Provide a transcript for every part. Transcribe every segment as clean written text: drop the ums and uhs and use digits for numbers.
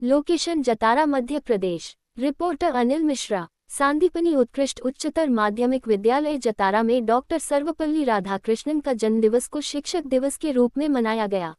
Location Jatara Madhya Pradesh. Reporter Anil Mishra. Sandipani उत्कृष्ट उच्चतर माध्यमिक विद्यालय जतारा में डॉक्टर सर्वपल्ली राधाकृष्णन का जन्मदिवस को शिक्षक दिवस के रूप में मनाया गया।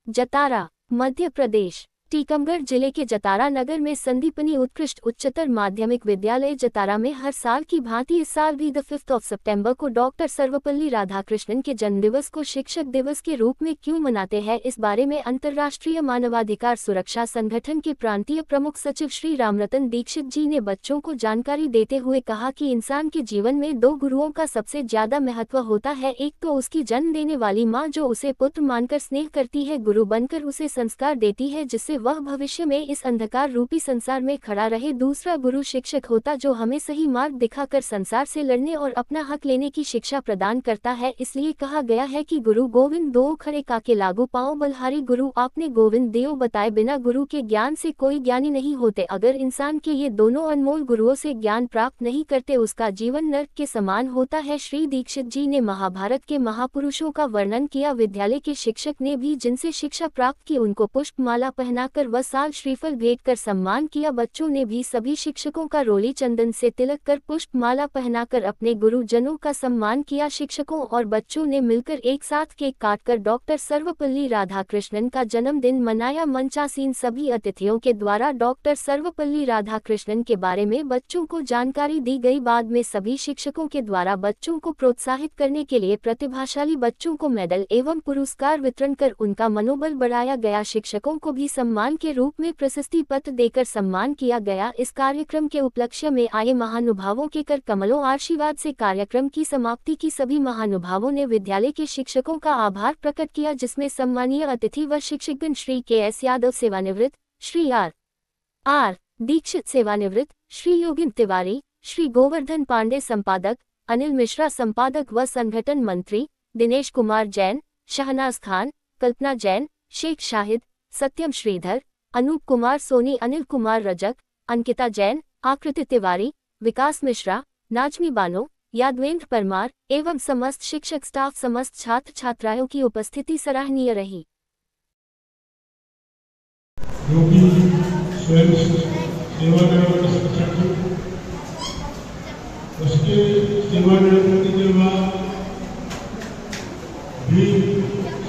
जतारा मध्य प्रदेश। टीकमगढ़ जिले के जतारा नगर में संदीपनि उत्कृष्ट उच्चतर माध्यमिक विद्यालय जतारा में हर साल की भांति इस साल भी 5 सितंबर को डॉक्टर सर्वपल्ली राधाकृष्णन के जन्मदिवस को शिक्षक दिवस के रूप में क्यों मनाते हैं, इस बारे में अंतर्राष्ट्रीय मानवाधिकार सुरक्षा संगठन के प्रांतीय प्रमुख सचिव श्री रामरतन दीक्षित जी ने बच्चों को जानकारी देते हुए कहा कि इंसान के जीवन में दो गुरुओं का सबसे ज्यादा महत्व होता है। एक तो उसकी जन्म देने वाली माँ जो उसे पुत्र मानकर स्नेह करती है, गुरु बनकर उसे संस्कार देती है जिससे वह भविष्य में इस अंधकार रूपी संसार में खड़ा रहे। दूसरा गुरु शिक्षक होता जो हमें सही मार्ग दिखाकर संसार से लड़ने और अपना हक लेने की शिक्षा प्रदान करता है। इसलिए कहा गया है कि गुरु गोविंद दो खड़े काके लागू पाओ बलहारी। गुरु आपने गोविंद देव बताए बिना गुरु के ज्ञान से कोई ज्ञानी नहीं होते। अगर इंसान के ये दोनों अनमोल गुरुओं से ज्ञान प्राप्त नहीं करते उसका जीवन नर्क के समान होता है। श्री दीक्षित जी ने महाभारत के महापुरुषों का वर्णन किया। विद्यालय के शिक्षक ने भी जिनसे शिक्षा प्राप्त की उनको पुष्पमाला पहना व साल श्रीफल भेंट कर सम्मान किया। बच्चों ने भी सभी शिक्षकों का रोली चंदन से तिलक कर पुष्पमाला पहनाकर अपने गुरुजनों का सम्मान किया। शिक्षकों और बच्चों ने मिलकर एक साथ केक काटकर डॉक्टर सर्वपल्ली राधाकृष्णन का जन्मदिन मनाया। मंचासीन सभी अतिथियों के द्वारा डॉक्टर सर्वपल्ली राधाकृष्णन के बारे में बच्चों को जानकारी दी गई। बाद में सभी शिक्षकों के द्वारा बच्चों को प्रोत्साहित करने के लिए प्रतिभाशाली बच्चों को मेडल एवं पुरस्कार वितरण कर उनका मनोबल बढ़ाया गया। शिक्षकों को भी सम्मान के रूप में प्रशस्ति पत्र देकर सम्मान किया गया। इस कार्यक्रम के उपलक्ष्य में आए महानुभावों के कर कमलों आशीर्वाद से कार्यक्रम की समाप्ति की। सभी महानुभावों ने विद्यालय के शिक्षकों का आभार प्रकट किया जिसमें सम्मानीय अतिथि व शिक्षकगण श्री के.एस. यादव सेवानिवृत्त, श्री आर. दीक्षित सेवानिवृत्त, श्री योगिंद्र तिवारी, श्री गोवर्धन पांडे संपादक, अनिल मिश्रा संपादक व संगठन मंत्री, दिनेश कुमार जैन, शहनाज खान, कल्पना जैन, शेख शाहिद, सत्यम श्रीधर, अनूप कुमार सोनी, अनिल कुमार रजक, अंकिता जैन, आकृति तिवारी, विकास मिश्रा, नाजमी बानो, यादवेंद्र परमार एवं समस्त शिक्षक स्टाफ समस्त छात्र छात्राओं की उपस्थिति सराहनीय रही।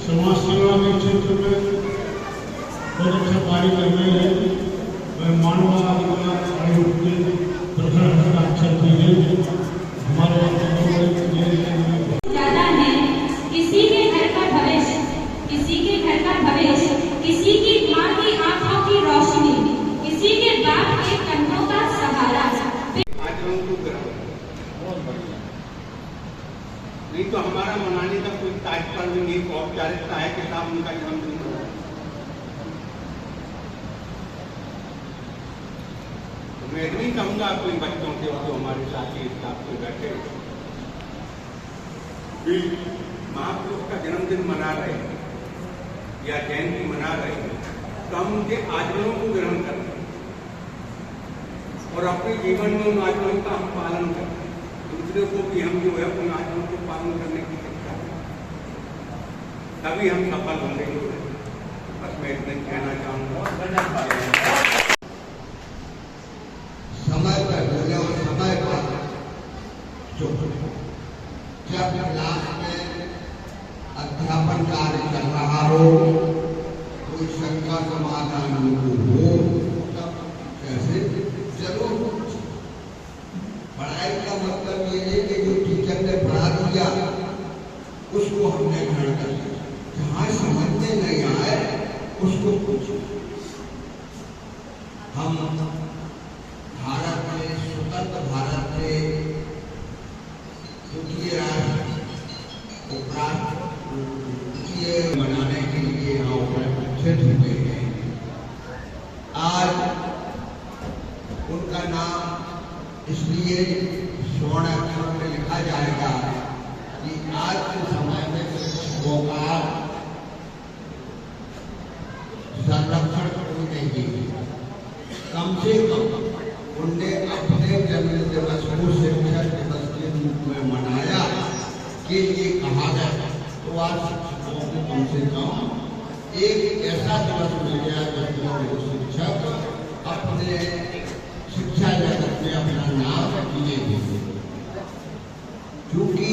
समाज सेवा के क्षेत्र में बहुत अच्छा कार्य कर रहे हैं। मैं मानवाधिकार आयोग के प्रखर हस्ताक्षर कीजिए। हमारे ज्यादा है किसी के घर का भविष्य, किसी के घर का भविष्य, किसी की माँ की आंखों की रोशनी, किसी के बाप के कंधों का सहारा। नहीं तो हमारा मनाने का कोई तात्पर्य नहीं, औपचारिकता है कि साहब उनका जन्मदिन हो। मैं नहीं कहूँगा कोई बच्चों के जो हमारे साथी स्टाफ पे बैठे भी महापुरुष का जन्मदिन मना रहे हैं या जयंती मना रहे हैं तो हम उनके आचरणों को ग्रहण करते हैं और अपने जीवन में उन आचरणों का हम पालन करते हैं। दूसरे को भी हम जो है उन आचरणों को पालन करने की शिक्षा दें, तभी हम सफल होंगे। बस मैं इतना कहना चाहूँगा। समय पर बोले और समय पर चुप। जब क्लास में अध्यापन कार्य चल रहा हो, कोई शंका समाधान हो तब कैसे जरूर। पढ़ाई का मतलब ये है कि जो टीचर ने पढ़ा दिया उसको हमने ग्रहण कर लिया, जहाँ समझ में नहीं आए उसको पूछो। हम भारत में स्वतंत्र भारत के द्वितीय राष्ट्र उपराष्ट्र बनाने के लिए यहाँ उपस्थित हुए हैं। आज उनका नाम इसलिए स्वर्ण अक्षर में लिखा जाएगा कि आज के समय में शिक्षकों का संरक्षण कोई नहीं है। कम से कम उनने अपने जन्म दिवस को शिक्षक दिवस के रूप में मनाया के लिए कहा गया, तो आज शिक्षकों को कम से कम एक ऐसा दिवस मिल गया जिसमें वो शिक्षक अपने शिक्षा जगत में अपना नाम किए थे। क्योंकि